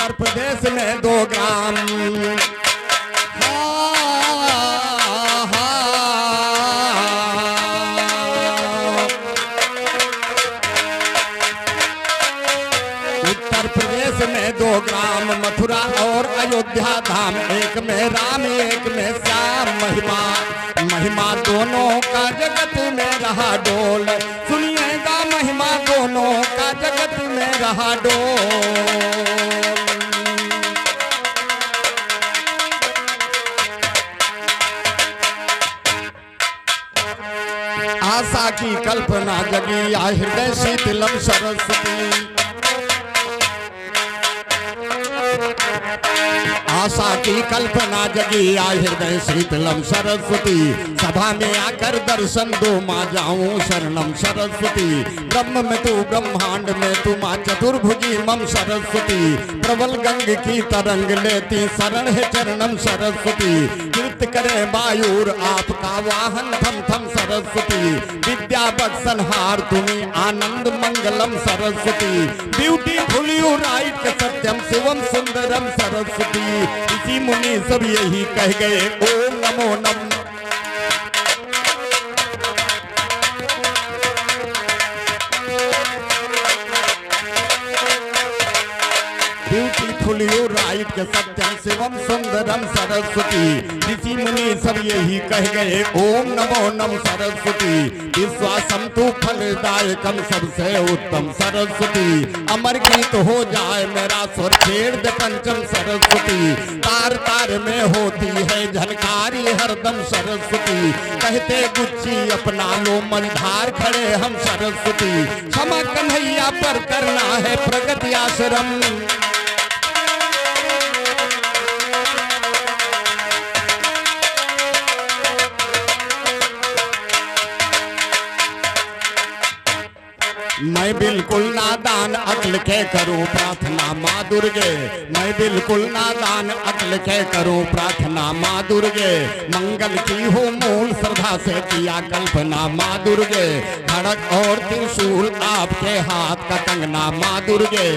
उत्तर प्रदेश में 2 ग्राम। उत्तर प्रदेश में 2 ग्राम, मथुरा और अयोध्या धाम, एक में राम एक में श्याम। महिमा महिमा दोनों का जगत में रहा डोल, सुनिएगा महिमा दोनों का जगत में रहा डोल। आशा की कल्पना जगी आ हृदय शीतलम सरस्वती। आशा की कल्पना जगी आ हृदय शीतलम सरस्वती। सभा में आकर दर्शन दो माँ जाऊं शरणम सरस्वती। ब्रह्म में तू ब्रह्मांड में तू माँ चतुर्भुजी मम सरस्वती। प्रबल गंग की तरंग लेती शरण है चरणम सरस्वती। नृत्य करे वायुर आपका वाहन थम थम सरस्वती। विद्या बक्सनहार तुम्हें आनंद मंगलम सरस्वती। ब्यूटीफुल यू राइट सत्यम शिवम सुंदरम सरस्वती। ऋषि मुनि सब यही कह गए ओम नमो नम। ब्यूटीफुल यू राइट सत्यम शिवम सुंदरम सरस्वती। ऋषि मुनि सब यही कह गए ओम नमो नम सरस्वती। विश्वासम तू फलदायकम सबसे उत्तम सरस्वती। अमर गीत हो जाए मेरा स्वर छेड़ दे पंचम सरस्वती। तार तार में होती है झनकारी हरदम सरस्वती। कहते गुच्ची अपना लो मझधार खड़े हम सरस्वती। क्षमा कन्हैया पर करना है प्रगति आश्रम। मैं बिल्कुल नादान अक्ल के करूं प्रार्थना माँ दुर्गे। मैं बिल्कुल नादान अक्ल के करूं प्रार्थना माँ दुर्गे। मंगल की हो मूल श्रद्धा से किया कल्पना माँ दुर्गे। खड़क और त्रिशूल आपके हाथ का कंगना माँ दुर्गे।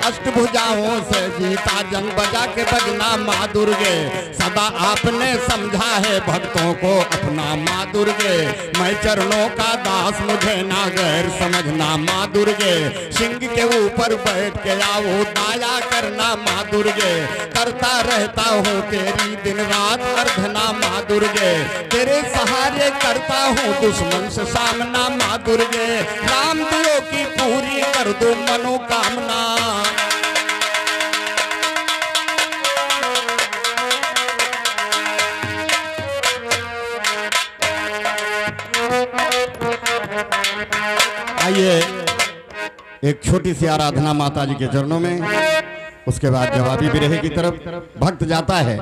अष्टभुजाओं से जीता जंग बजा के बजना माँ दुर्गे। सदा आपने समझा है भक्तों को अपना माँ दुर्गे। मैं चरणों का दास मुझे ना गैर समझना माँ दुर्गे। सिंह के ऊपर बैठ के आओ दाया करना माँ दुर्गे। करता रहता हूँ तेरी दिन रात अर्धना माँ दुर्गे। तेरे सहारे करता हूँ दुश्मन से सामना माँ दुर्गे। राम दियो की पूरी कर दो मनोकामना। आइए एक छोटी सी आराधना माता जी के चरणों में, उसके बाद जवाबी बिरहे की तरफ भक्त जाता है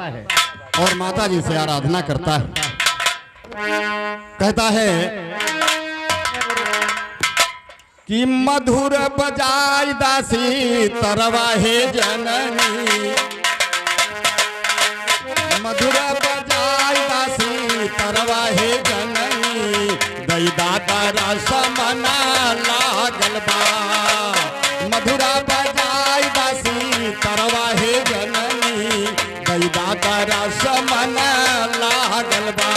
और माता जी से आराधना करता है। कहता है कि मधुर बजाई दासी तरवाहे जननी। मधुर बजाई दासी तरवाहे जननी। दैदा रसमना लागल बा। मधुरा बजाई दासी तरवाहे जननी। दैदा रसमना लागल बा।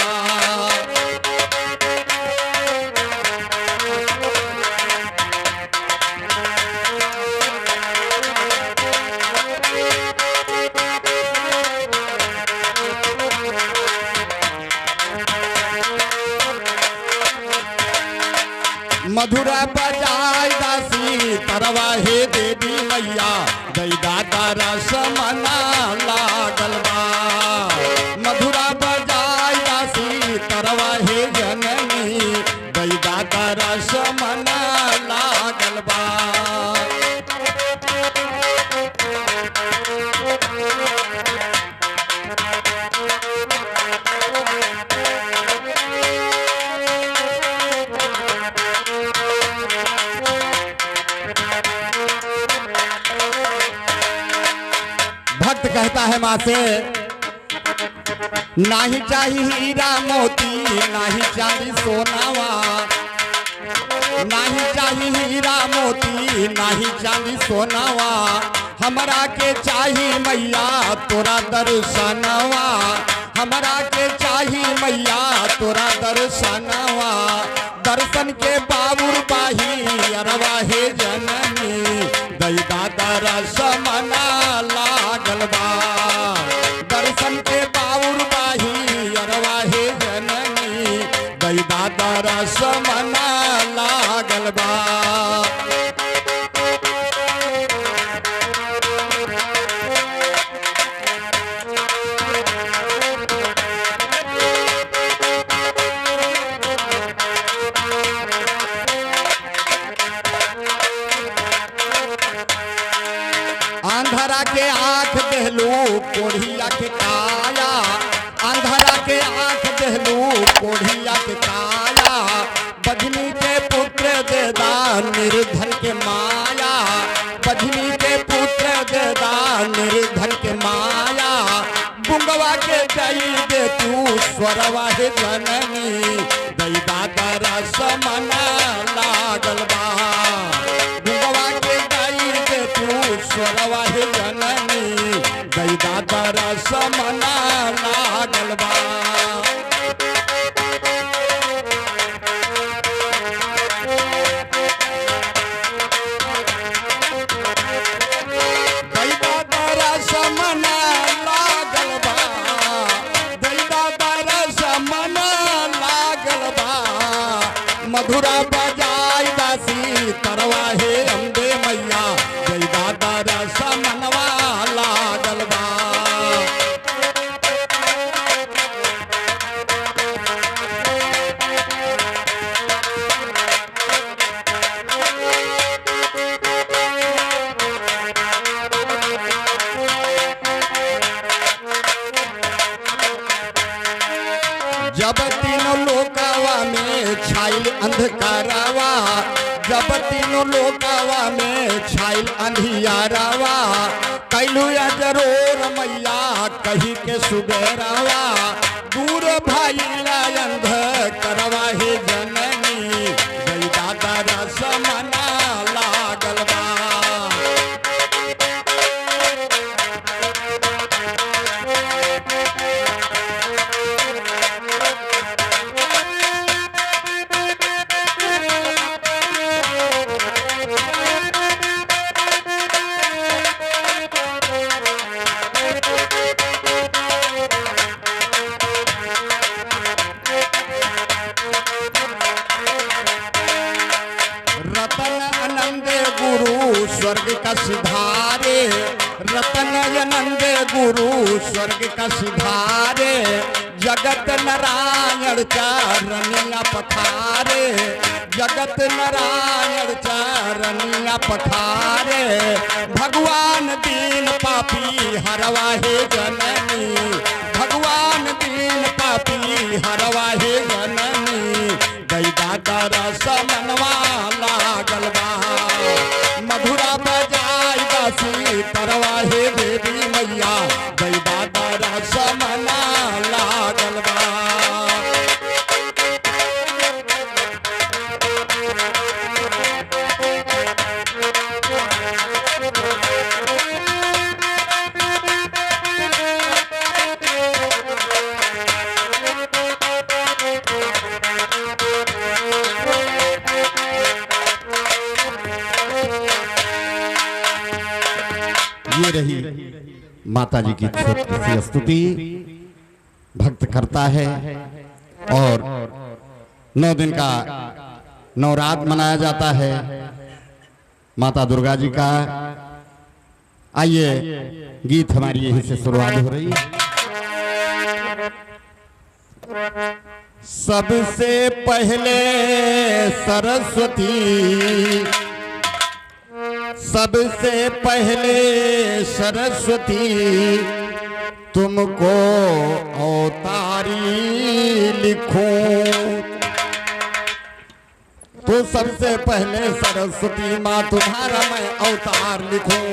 मधुरा बजाई दासी तरवाहे देवी मैया। दैदा रसमना लागल बा। मधुरा बजाई दासी तरवाहे जननी। दैदा रसमना लागल बा। कहता है माँ से नाही चाहिए हीरा मोती नाही चांदी सोनावा। नाही चाहिए हीरा मोती नाही चांदी सोनावा। हमरा के चाही मैया तोरा दर्शनवा, हमरा के चाही मैया तोरा दर्शनवा। दर्शन के बाबुर बाही अरवा हे जननी, दैदा दरसमना लागल बा। दर्शन के बाबुर बाही अरवा हे जननी, दैदा दरसमना लागल बा। अंधरा के आँख देहलू कोढ़िया के काया, अंधरा के आँख देहलू कोढ़िया के काया। बजनी के पुत्र देदा निर्धन के माया, बजनी के पुत्र देदा निर्धन के माया। बुंगवा के दई दे तू स्वरवा हे जननी, दैदा दरसमना लागल बा। बुंगवा के दई दे तू स्वरवा हे जननी, दैदा दरसमना लागल बा। दैदा दरसमना लागल बा, दैदा दरसमना लागल बा। मधुरा बजाई दासी तरवा हे अम्बे मैया, दैदा दरसमनवा लागल बा। जब तीनों लोकवा में छाइल अंधकारवा, जब तीनों लोकवा में छाइल अंधियारवा। कैलू जरूर मैया कही के सुबेरवा, दूर भइला अंधकारवा हे जननी, दैदा दरसमना लागल बा। रतन आनंद गुरु स्वर्ग का सिधारे, रतन आनंद गुरु स्वर्ग का सिधारे। जगत नारायण चरनिया पखारे, जगत नारायण चरनिया पखारे। भगवान दीन पापी हरवा हे जननी, भगवान दीन पापी हरवा हे जननी, दैदा दरसमनवा लागल बा। मधुरा बजाई दासी तरवा हे देवी मैया, दैदा दरसमना लागल बा। ये रही माता जी की छोटी सी स्तुति। भक्त करता है और 9 दिन का नवरात्र मनाया जाता है माता दुर्गा जी का। आइए गीत हमारी यहीं से शुरुआत हो रही है। सबसे पहले सरस्वती, सबसे पहले सरस्वती तुमको अवतारी लिखूं, तो सबसे पहले सरस्वती माँ तुम्हारा मैं अवतार लिखूं।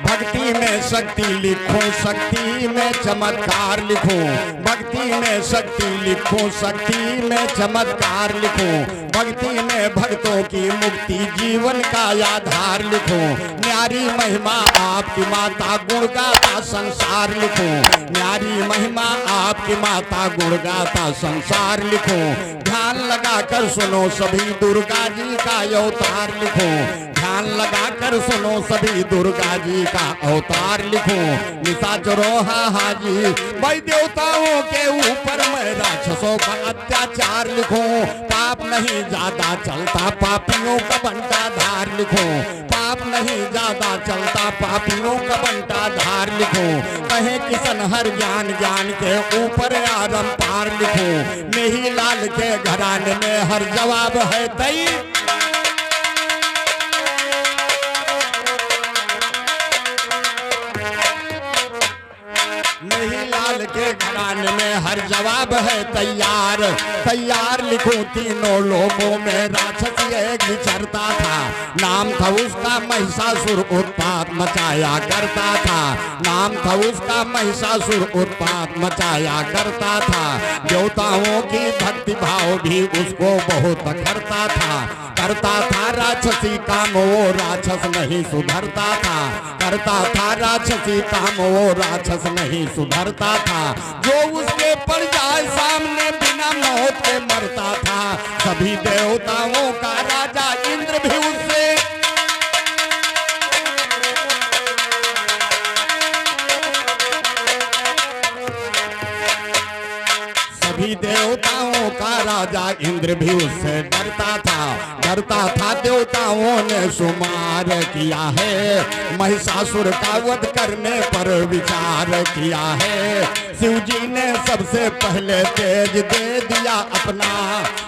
भक्ति में शक्ति लिखूं, शक्ति में चमत्कार लिखूं, भक्ति में शक्ति लिखूं, शक्ति में चमत्कार लिखूं, भक्ति में भक्तों की मुक्ति जीवन का आधार लिखूं, न्यारी महिमा आपकी माता गुण गाता संसार लिखूं, न्यारी महिमा आपकी माता गुण गाता संसार लिखूं, ध्यान लगाकर सुनो सभी दुर्गा जी का अवतार लिखूं, ध्यान लगाकर सुनो सभी दुर्गा जी का अवतार लिखूं, निशाचरों हाजी भाई देवताओं के ऊपर मैं राक्षसों का अत्याचार लिखूं, पाप नहीं ज्यादा चलता पापियों का बंटा धार लिखूं, पाप नहीं ज्यादा चलता पापियों का बंटा धार लिखूं, कहे किशन हर ज्ञान ज्ञान के ऊपर आरम पार लिखूं, मेही लाल के घराने में हर जवाब है तई, नहीं लाल के घराने में हर जवाब है तैयार, तैयार लिखूं तीनों लोगों में राक्षस एक विचरता था, नाम था उसका महिषासुर उत्पात मचाया करता था, नाम था उसका महिषासुर उत्पात मचाया करता था, देवताओं की भक्ति भाव भी उसको बहुत करता था राक्षसी काम वो राक्षस नहीं सुधरता था, करता था राक्षसी काम वो राक्षस नहीं सुधरता था, जो उसके पड़ जाए सामने बिना मौत के मरता था, सभी देवताओं का राजा इंद्र भी उससे सभी देवताओं का राजा इंद्र भी उससे डरता था देवताओं ने सुमार किया है, महिषासुर का वध करने पर विचार किया है, शिव जी ने सबसे पहले तेज दे दिया अपना,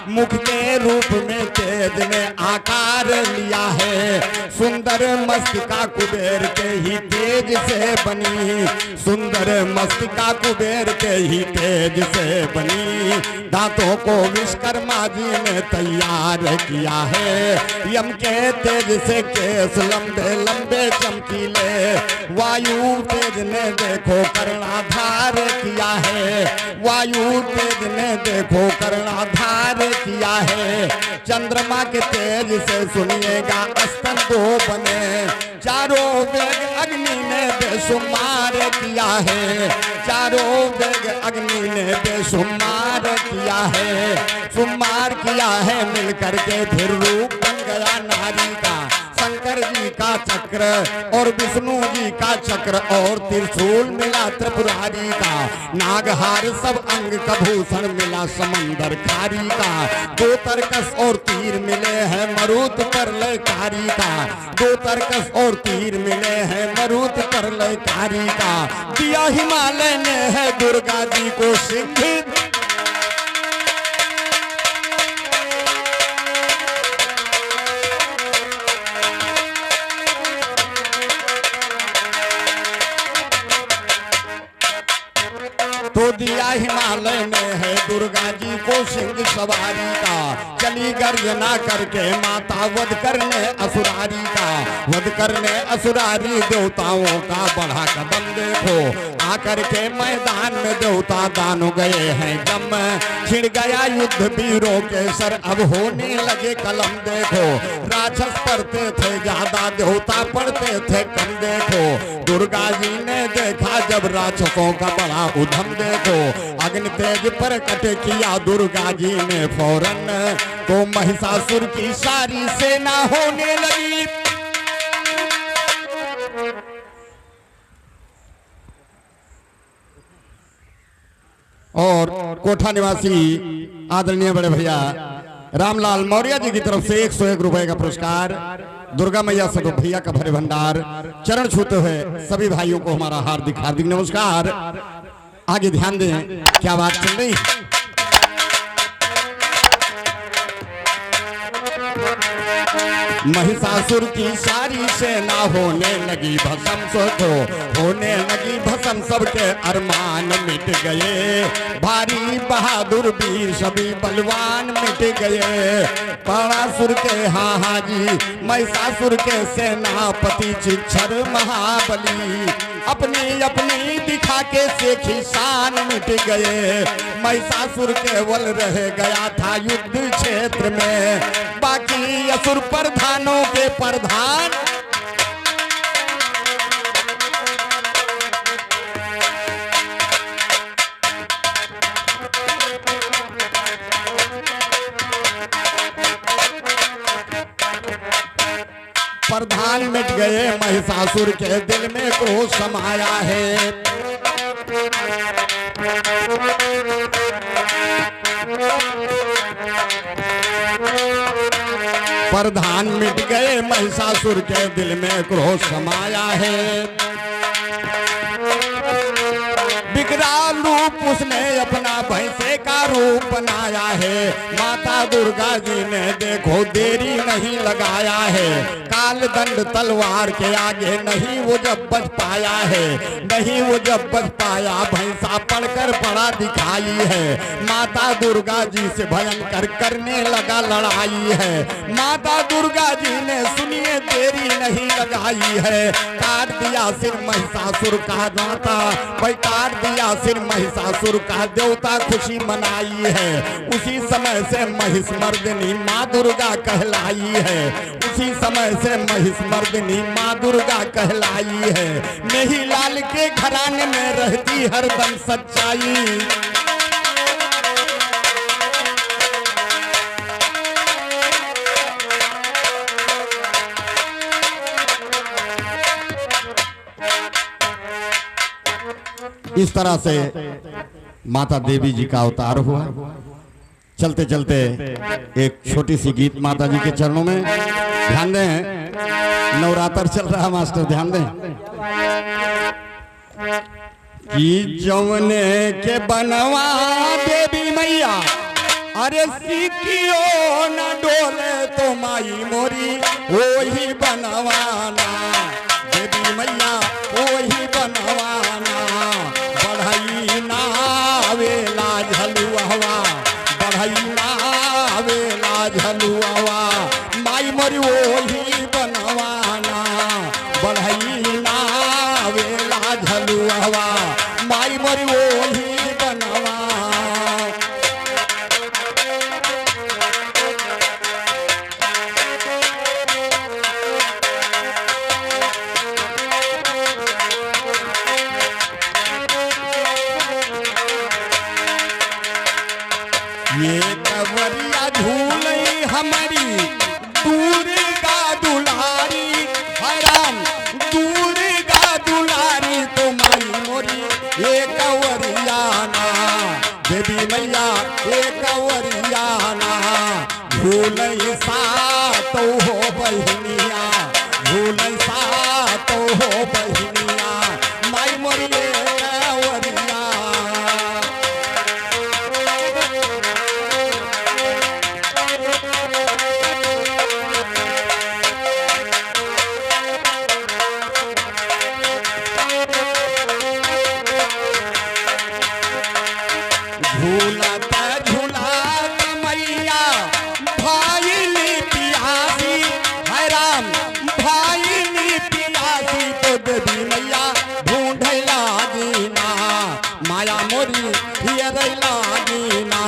मुख के रूप में तेज ने आकार लिया है, सुंदर मस्तिका कुबेर के ही तेज से बनी, सुंदर मस्तिका कुबेर के ही तेज से बनी, दांतों को विश्वकर्मा जी ने तैयार किया है, यम के तेज से केस लंबे लंबे चमकीले, वायु तेज ने देखो कर्णाधार किया है, वायु तेज ने देखो कर्णाधार किया है, चंद्रमा के तेज से सुनिएगा स्तन दो बने, चारों वेग अग्नि ने बेशुमार किया है, चारों वेग अग्नि ने बेशुमार किया है, सुमार किया है मिलकर के फिर रूप बन गया नारी का, शंकर जी का चक्र और विष्णु जी का चक्र और त्रिशूल मिला त्रिपुरारी का, नागहार सब अंग का भूषण मिला समंदर खारी का, दो तरकस और तीर मिले हैं मरुत पर लयकारी का, दो तरकस और तीर मिले हैं मरुत पर लयकारी का, दिया हिमालय ने है दुर्गा जी को सिंह, तो दिया हिमालय में है दुर्गा जी को सिंह सवारी का, चली गर्जना करके माता वध करने असुरारी का, वध करने असुरारी देवताओं का बढ़ा कदम देखो, आकर के मैदान में देवता दानो गए हैं गम, छिड़ गया युद्ध वीरों के सर अब होने लगे कलम देखो, राक्षस पढ़ते थे ज्यादा देवता पढ़ते थे कम देखो, दुर्गा जी ने देखा जब राक्षसों का बड़ा उधम देखो, अग्नि तेज पर कट किया दुर्गा जी ने फौरन, तो महिषासुर की सारी सेना होने लगी, और कोठा निवासी आदरणीय बड़े भैया रामलाल मौर्य जी की तरफ से 101 रुपए का पुरस्कार, दुर्गा मैया से भैया का भरे भंडार, चरण छूते हुए सभी भाइयों को हमारा हार्दिक हार्दिक नमस्कार। आगे ध्यान दें क्या बात चल रही है। महिषासुर की सारी सेना होने लगी भस्म, सोचो होने लगी भस्म, सबके अरमान मिट गए। भारी बहादुर वीर सभी बलवान मिट गए। परासुर के हाँ जी, महिषासुर के सेनापति चिक्षर महाबली अपनी अपनी दिखा के सेखी शान मिट गए। महिषासुर केवल रह गया था युद्ध क्षेत्र में, बाकी असुर प्रधानों के प्रधान प्रधान मिट गए। महिषासुर के दिल में क्रोध समाया है। प्रधान मिट गए, महिषासुर के दिल में क्रोध समाया है। विकराल रूप उसने अपना भैंसे का रूप बनाया है। माता दुर्गा जी ने देखो देरी नहीं लगाया है। काल दंड तलवार के आगे नहीं वो जब बच पाया है, नहीं वो जब बच पाया, भैंसा पड़कर बड़ा दिखाई है। माता दुर्गा जी से भयंकर करने लगा लड़ाई है। माता दुर्गा जी ने सुनिए देरी नहीं लगाई है, काट दिया सिर महिषासुर का नाता, भाई काट दिया सिर महिषासुर का। देवता खुशी मनाई है। उसी समय से महिषमर्दिनी माँ दुर्गा कहलाई है। उसी समय से महिषमर्दिनी माँ दुर्गा कहलाई है। मेही लाल के घराने में रहती हरदम सच्चाई। इस तरह से माता देवी जी का अवतार हुआ। चलते चलते एक छोटी सी गीत माता जी के चरणों में। ध्यान दें, नवरात्र चल रहा मास्टर, ध्यान दें। कि जौने के बनवा देवी मैया, अरे सीखियो न डोले तो माई मोरी वही बनवाना। देवी मैया वही बनवाना, बढ़ई ना वेला झलुआ, बढ़ई ना वेला झलुआ, माई मोरी वही बनवाना। बढ़ई ना वेला झलुआ, माई मोरी वही बनवा। ये कवरिया झूलई हमारी दुर्गा दुलारी, हराम दुर्गा दुलारी तो माई मोरी ये कवरिया ना। देवी मैया ये कवरिया ना, झूलई सातो हो बहनिया, झूलई सातो हो बहनिया, माई मोरी ये कवरिया। झूलता झूलता मैया भाईली पियासी, है राम भाईली पियासी तो देवी मैया ढूंढ लागी ना, माया मोरी हियर लागी ना।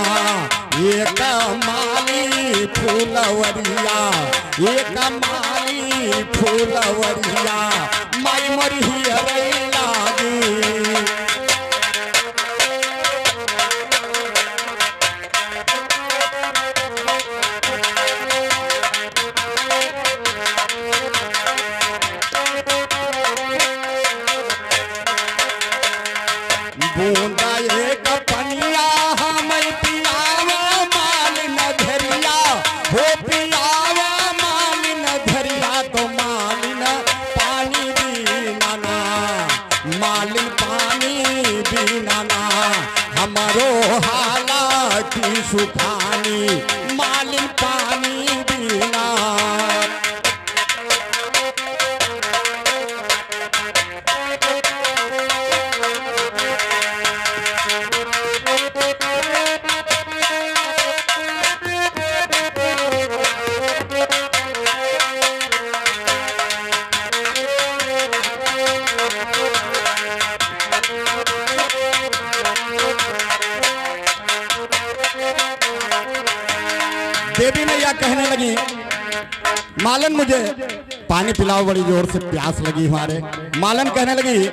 एक माली फूलवरिया, एक माली फूलवरिया, माई मोरी हियर लागी। बूंदा एक पनिया हमें पियावा माल न धरिया, हो पियावा माल न धरिया तो माल न पानी दीना ना। लगी, मालन मुझे पानी पिलाओ, बड़ी जोर से प्यास लगी हमारे। मालन कहने लगी,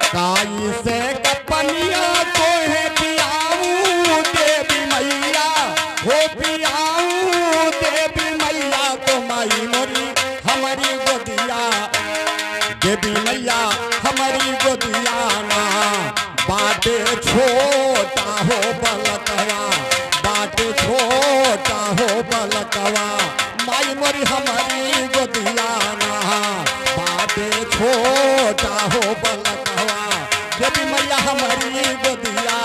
काई से कपनिया को है पियाऊं देवी मैया, हो पियाऊं देवी मैया, तो माई मोरी हमारी गोदिया, देवी मैया हमारी गोदिया ना, बाटे छोटा हो बलकवा, बाटे छोटा हो बलकवा, माई मोरी हमारी गोदिया ना, बाटे छोटा हो बलकवा, देवी मैया हमारी गोदिया।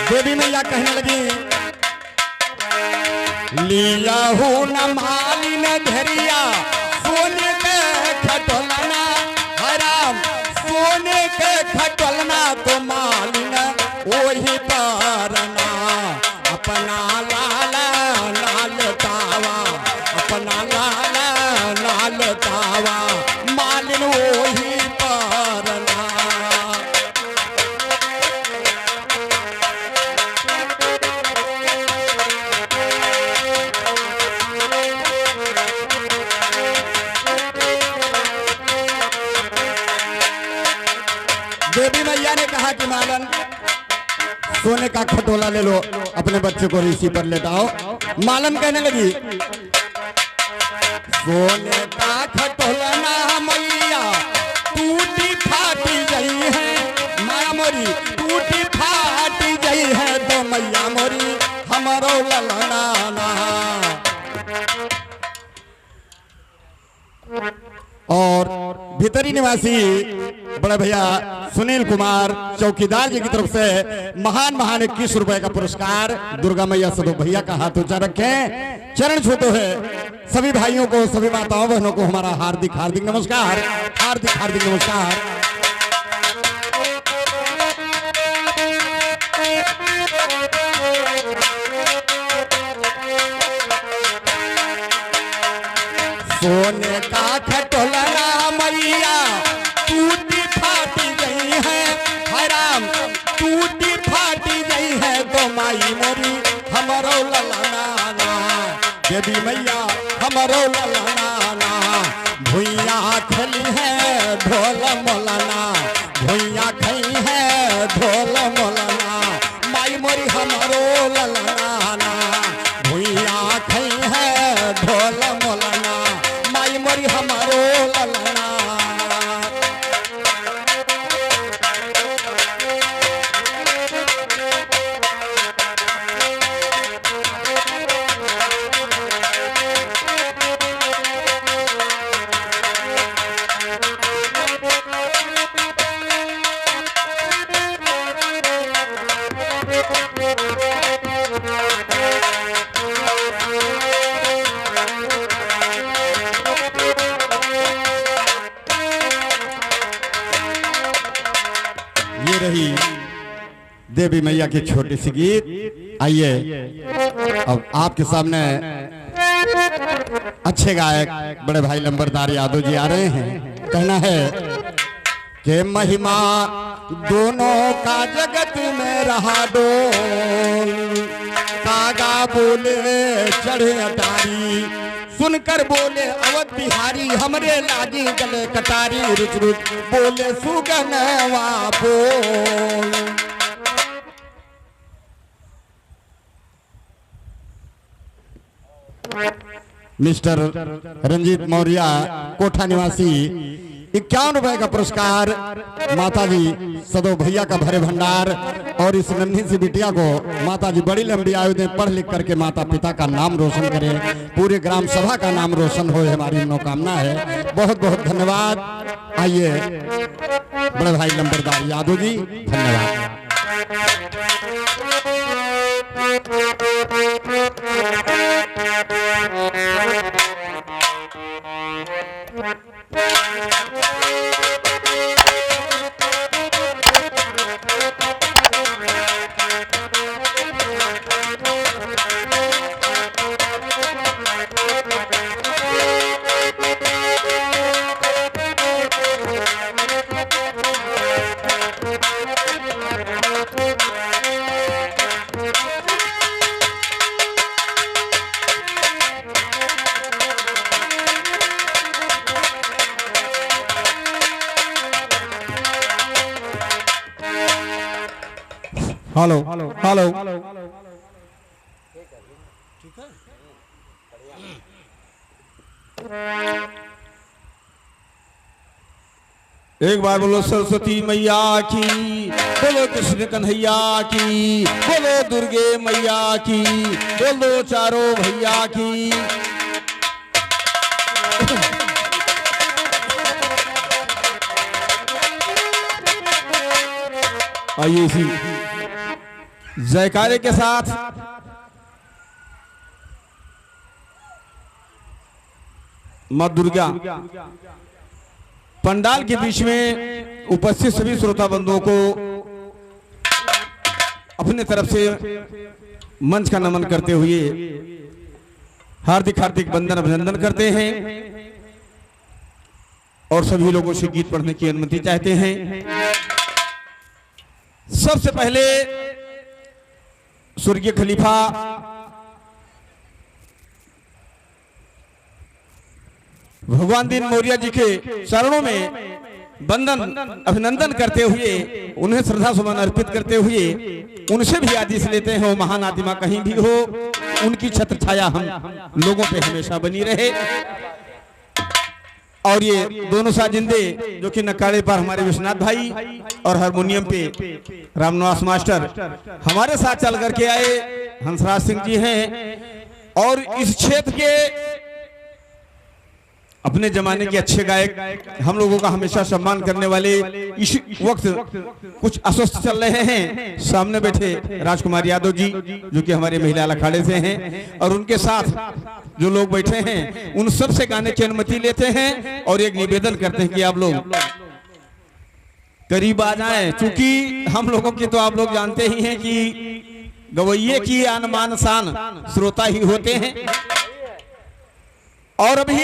देवी मैया कहने लगी, लिया हूँ न मालिन धरिया, सोने के खटोलना, हराम सोने के खटोलना, तो मालिन वही पारना, अपना लाला लाल तावा, अपना लाला लाल तावा, मालिन वही पारना। देवी मैया ने कहा कि मालन सोने का खटोला ले लो, अपने बच्चे को ऋषि पर लेटाओ। मालन कहने लगी, सोने का खटोला ना मैया टूटी फाटी गई है, माया मोरी टूटी फाटी गई है, तो मैया मोरी हमारो ललना ना। और भीतरी निवासी बड़े भैया सुनील कुमार चौकीदार जी की तरफ से महान 21 रुपए का पुरस्कार दुर्गा मैया सदो भैया का हाथ ऊंचा रखें, चरण छूते हुए सभी भाइयों को, सभी माताओं बहनों को हमारा हार्दिक हार्दिक नमस्कार, हार्दिक हार्दिक नमस्कार। सोने का खटोला मैया टूटी फाटी गई है, हराम टूटी फाटी गई है, तो माई मोरी हमारो ललना, देवी मैया हमारो ललना, भुइया खली है ढोल मोलना, भुइया खई है ढोल मोलना, माई मोरी हमारो ललना, भुइया खई है ढोल मोलना, माई मोरी हमारो ललना। ये रही देवी मैया की छोटी सी गीत। आइए अब आपके सामने अच्छे गायक बड़े भाई लंबरदार यादव जी आ रहे हैं। कहना है कि महिमा दोनों का जगत में रहा दो, कागा बोले चढ़े अटारी, सुनकर बोले अवध बिहारी, हमरे लागी गले कटारी, रुच रुच बोले सुगनवा बोल। मिस्टर रंजीत मौर्य कोठा निवासी 51 रुपए का पुरस्कार माताजी सदो भैया का भरे भंडार। और इस नन्ही सी बिटिया को माताजी बड़ी लंबी आयु दें, पढ़ लिख करके माता पिता का नाम रोशन करें, पूरे ग्राम सभा का नाम रोशन हो, हमारी मनोकामना है। बहुत बहुत धन्यवाद। आइए बड़े भाई लंबरदार यादव जी, धन्यवाद। Thank you. Hello hello. एक बार बोलो सरस्वती मैया की, बोलो कृष्ण कन्हैया की, बोलो दुर्गे मैया की, बोलो चारों भैया की। आइए इसी जयकारे के साथ मां दुर्गा पंडाल के बीच में उपस्थित सभी श्रोता बंधुओं को अपने तरफ से मंच का नमन करते हुए हार्दिक हार्दिक वंदन अभिनंदन करते हैं और सभी लोगों से गीत पढ़ने की अनुमति चाहते हैं। सबसे पहले स्वर्गीय खलीफा भगवान दीन मौर्य जी के चरणों में वंदन अभिनंदन करते हुए उन्हें श्रद्धा सुमन अर्पित करते हुए उनसे भी आदेश लेते हैं, वो महान आत्मा कहीं भी हो उनकी छत्र छाया हम लोगों पे हमेशा बनी रहे। और ये दोनों साजिंदे जो कि नकारे पर हमारे विश्वनाथ भाई और हारमोनियम पे रामनिवास मास्टर हमारे साथ चल करके आए हंसराज सिंह जी हैं। और इस क्षेत्र के अपने जमाने के अच्छे गायक हम लोगों का हमेशा सम्मान करने वाले इस वक्त कुछ अस्वस्थ चल रहे हैं। सामने बैठे राजकुमार यादव जी जो कि हमारे महिला अखाड़े से हैं और उनके साथ जो लोग बैठे हैं उन सब से गाने की अनुमति लेते हैं और एक निवेदन करते हैं कि आप लोग करीब आ जाएं, चूंकि हम लोगों की तो आप लोग जानते ही हैं कि गवैये की आन मान शान श्रोता ही होते हैं। और अभी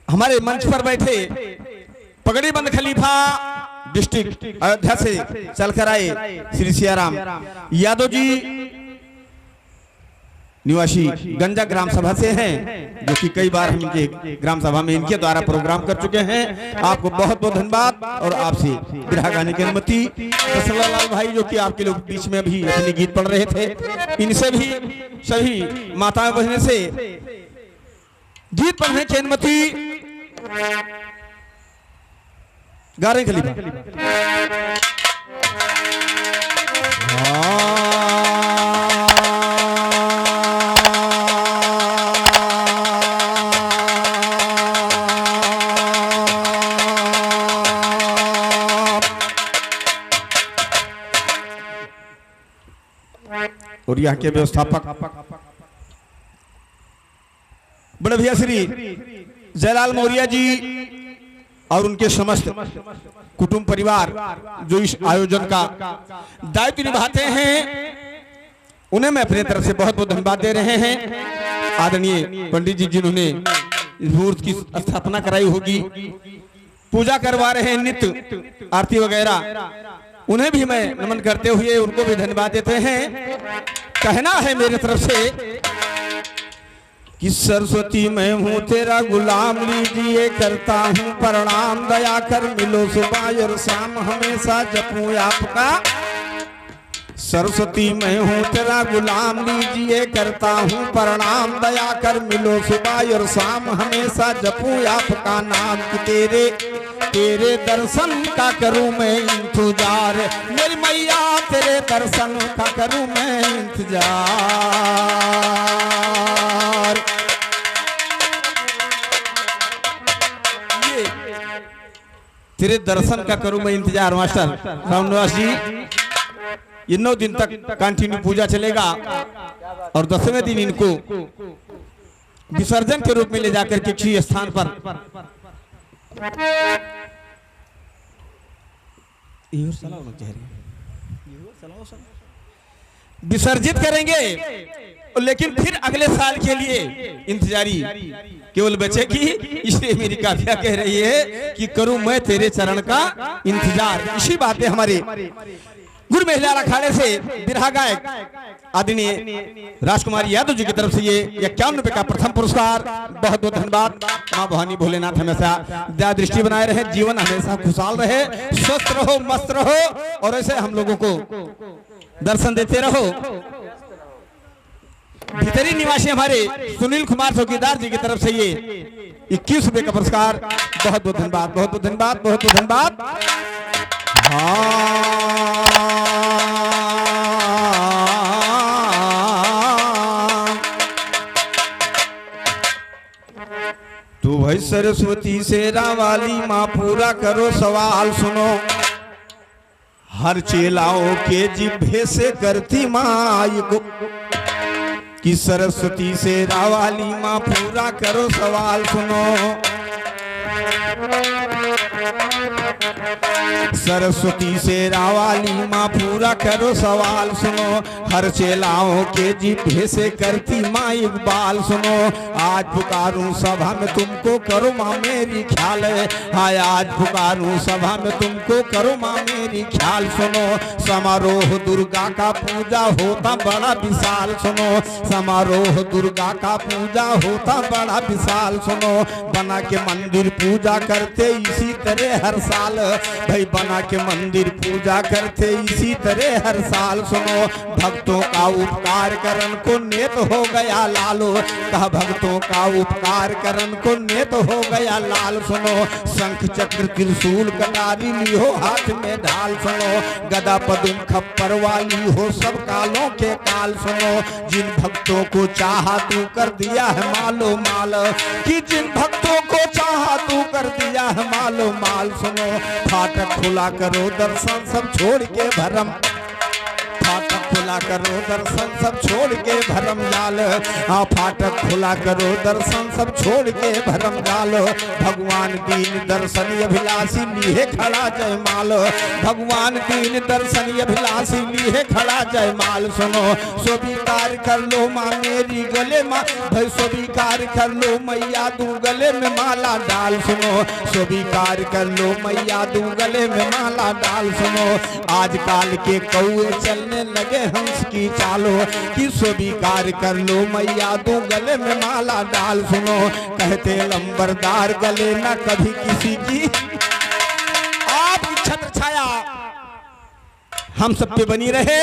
हमारे मंच पर बैठे पगड़ी बंद खलीफा डिस्ट्रिक्ट अयोध्या से चलकर आए श्री सियाराम यादव जी निवासी गंजा ग्राम सभा से हैं, जो कि कई बार हम इनके ग्राम सभा में इनके द्वारा प्रोग्राम कर चुके हैं। आपको बहुत बहुत धन्यवाद और आपसे बिरहा गाने की अनुमति। लाल भाई जो कि आपके लोग बीच में अभी अपने गीत पढ़ रहे थे, इनसे भी सभी माताएं बहने से गीत पढ़ने की अनुमति। गा रहे खलीफा और यहाँ के व्यवस्थापक बड़े भैया श्री जयलाल मौर्य जी और उनके समस्त कुटुंब परिवार जो इस आयोजन का दायित्व निभाते हैं, उन्हें मैं अपने तरफ से बहुत बहुत धन्यवाद दे रहे हैं। आदरणीय पंडित जी जिन्होंने इस मूर्ति की स्थापना कराई होगी, पूजा करवा रहे हैं, नित्य आरती वगैरह, उन्हें भी मैं नमन करते हुए उनको भी धन्यवाद देते हैं। कहना है मेरी तरफ से कि सरस्वती मैं हूँ तेरा गुलाम, लीजिए करता हूँ प्रणाम, दया कर मिलो सुबह और शाम, हमेशा जपूं आपका। सरस्वती मैं हूँ तेरा गुलाम, लीजिए करता हूँ प्रणाम, दया कर मिलो सुबह और शाम, हमेशा जपूं आपका नाम। कि तेरे तेरे दर्शन का करूं मैं इंतजार, मेरी मैया तेरे दर्शन का करूं मैं इंतजार। ये तेरे दर्शन का करूं मैं इंतजार। मास्टर रामनिवास जी, ये 9 दिन तक कंटिन्यू पूजा चलेगा और 10वें दिन इनको विसर्जन के रूप में ले जाकर के किसी स्थान पर विसर्जित करेंगे, लेकिन फिर अगले साल के लिए इंतजारी केवल बचेगी। इसलिए मेरी काफिया कह रही है कि करूं मैं तेरे चरण का इंतजार। इसी बात पे हमारे गुड़ मेहलार अखाड़े से बिरहा गायक आदरणीय राजकुमार यादव जी की तरफ से ये 51 रुपए का प्रथम पुरस्कार। बहुत बहुत धन्यवाद। माँ भवानी भोलेनाथ हमेशा दया दृष्टि बनाए रहे, जीवन हमेशा खुशहाल रहे, स्वस्थ रहो, मस्त रहो और ऐसे हम लोगों को दर्शन देते रहो। भीतरी निवासी हमारे सुनील कुमार चौकीदार जी की तरफ से ये 21 रुपए का पुरस्कार। बहुत बहुत धन्यवाद, बहुत बहुत धन्यवाद, बहुत बहुत धन्यवाद। तू भाई सरस्वती शेरा वाली माँ पूरा करो सवाल सुनो, हर चेलाओं के जिभे से करती माँ को कि सरस्वती शेरा वाली माँ पूरा करो सवाल सुनो। सरस्वती शेरा वाली माँ पूरा करो सवाल सुनो, हर चेलाओं के जिभे से करती माँ इकबाल सुनो। आज पुकारूं सभा में तुमको करो माँ मेरी ख्याल है, हाय आज पुकारूं सभा में तुमको करो माँ मेरी ख्याल सुनो। समारोह दुर्गा का पूजा होता बड़ा विशाल सुनो, समारोह दुर्गा का पूजा होता बड़ा विशाल सुनो। बना के मंदिर पूजा करते इसी तरह हर साल, भाई बना के मंदिर पूजा करते इसी तरह हर साल सुनो। भक्तों का उपकार करन को नेत हो गया लालो, कहा भक्तों का उपकार करन को नेत हो गया लाल सुनो। शंख चक्र त्रिशूल कटारी लियो हाथ में ढाल सुनो, गदा पदुम खप्पर वाली हो सब कालों के काल सुनो। जिन भक्तों को चाहा तू कर दिया है मालो माल, कि जिन भक्तों को चाहा तू कर दिया है मालो माल सुनो। फाटक खुला करो दर्शन सब छोड़ के भरम, फाटक खुला करो दर्शन सब छोड़ के भरम जाल, हाँ फाटक खुला करो दर्शन सब छोड़ के भरम जाल। भगवान दीन दर्शन अभिलाषी लिए खड़ा जय माल, भगवान दीन दर्शन अभिलाषी लिए खड़ा जय माल सुनो। स्वीकार कर लो माँ मेरी गले माँ, भाई स्वीकार कर लो मैया तू गले में माला डाल सुनो, स्वीकार कर लो मैया तू गले में माला डाल सुनो। आजकल के कौए चलने लगे हंस की चालो, कि स्वीकार कर लो मैया तू गले में माला डाल सुनो। कहते लंबरदार गले न कभी किसी की, आपकी छत्र छाया हम सब पे बनी रहे,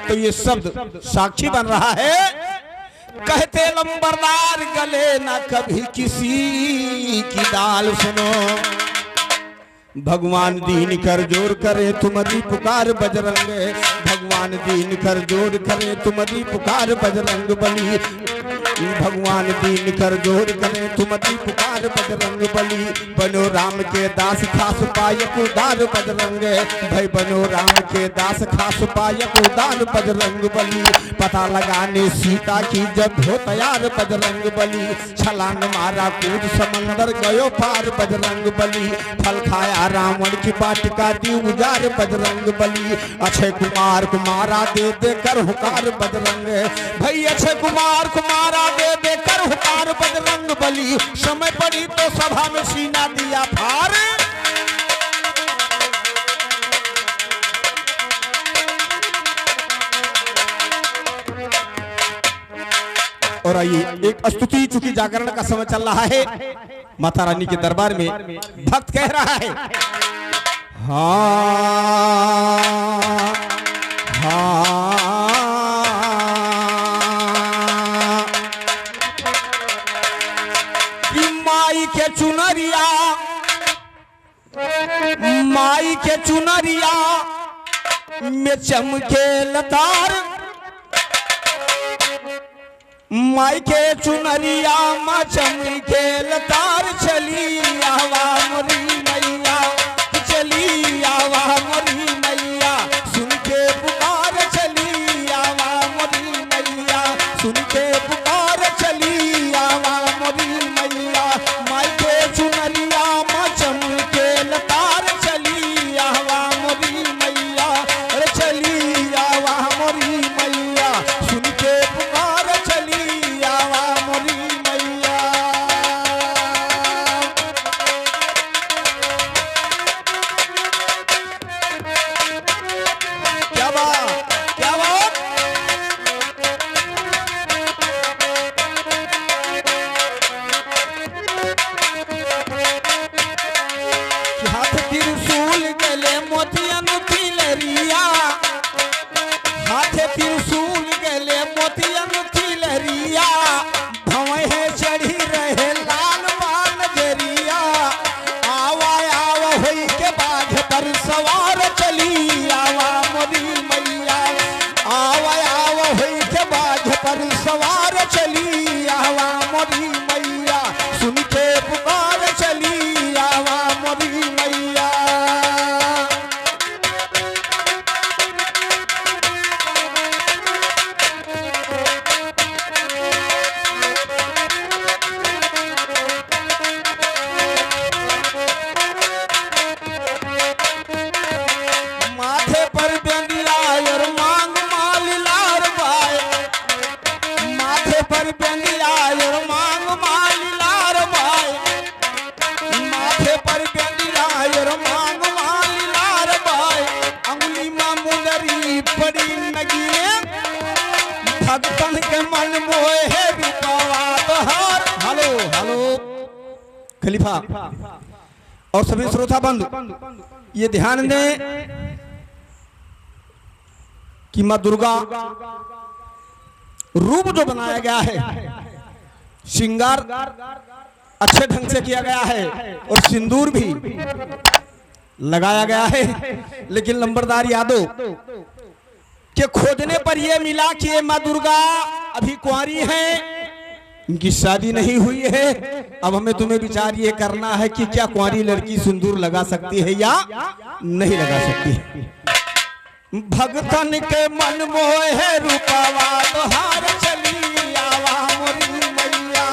तो ये शब्द साक्षी बन रहा है। कहते लंबरदार गले न कभी किसी की दाल सुनो। भगवान दीन कर जोर करे तुम्हारी पुकार बजरंग, भगवान दीन कर जोर करे तुम्हारी पुकार बजरंग बली, भगवान दीन कर जोर करे तुम्हारी पुकार बजरंग बली। बनो राम के दास खास पायक उदार बजरंग, भाई बनो राम के दास खास पायक उदार बजरंग बली। पता लगाने सीता की जब हो तैयार बजरंग बली, छलांग मारा कूद समंदर गयो पार बजरंग बली। फल खाया रावण की वाटिका दी उजार बजरंग बली। अक्षय कुमार कुमारा दे दे कर हुकार बजरंग, भाई अक्षय कुमार कुमारा दे दे कर हुकार बजरंग बली। समय पड़ी तो सभा में सीना दिया फार, और आइए एक स्तुति, चूंकि जागरण का समय चल रहा है, माता रानी के दरबार में भक्त कह रहा है हाँ हाँ कि माई के चुनरिया, माई के चुनरिया में चमके लतार, माई के चुनरिया माँ चमके लतार। चली आवा मोरी मैया, चली आवा मोरी मैया, सुन के पुकार चली आवा मोरी मैया, सुन के पुकार चली आवा मोरी मैया। माई के चुनरिया माँ चमके लतार, चली आवा मोरी मैया, अरे चली आवा मोरी मैया, सुन के पुकार चली आवा मोरी मैया। सवार चली आवा मोरी मैया, आवा आवा होई के बाज पर सवार चली आवा मोरी मैया, सुन के पुकार चली आवा मोरी मैया। माथे पर बेंदिया और मांग माल लार बाय, माथे पर बेंदिया और मांग माल लार बाय, माथे पर बेंदिया और मांग माल लार बाय, अंगुली में मुंदरी पड़ी नगीने, भक्तन के मन मोहे रूपवा बहार। हेलो हेलो खलीफा और सभी श्रोता बंधु ये ध्यान दें कि मां दुर्गा रूप जो बनाया गया है, श्रृंगार अच्छे ढंग से किया गया है और सिंदूर भी लगाया गया है, लेकिन लंबरदार यादव के खोजने पर यह मिला कि ये मां दुर्गा अभी कुंवारी हैं, इनकी शादी नहीं हुई है। अब हमें तुम्हें विचार ये करना है कि क्या कुंवारी लड़की सिंदूर लगा सकती है या नहीं लगा सकती है। भगतन के मन मोहे रूपवा तोहार चली आवा मोरी मैया,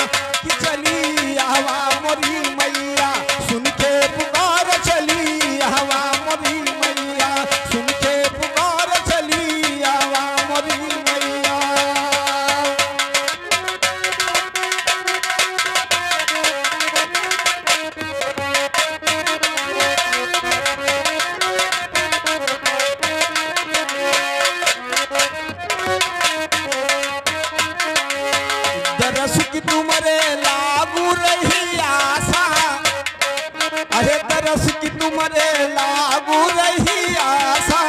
कि चली आवा मोरी मैया, सुन के पुकार चली आवा मोरी मैया, सुन के पुकार चली आवा मोरी मैया। दरस की तुमरे लागू रही आशा, अरे दरस की तुमरे लागू रही आशा,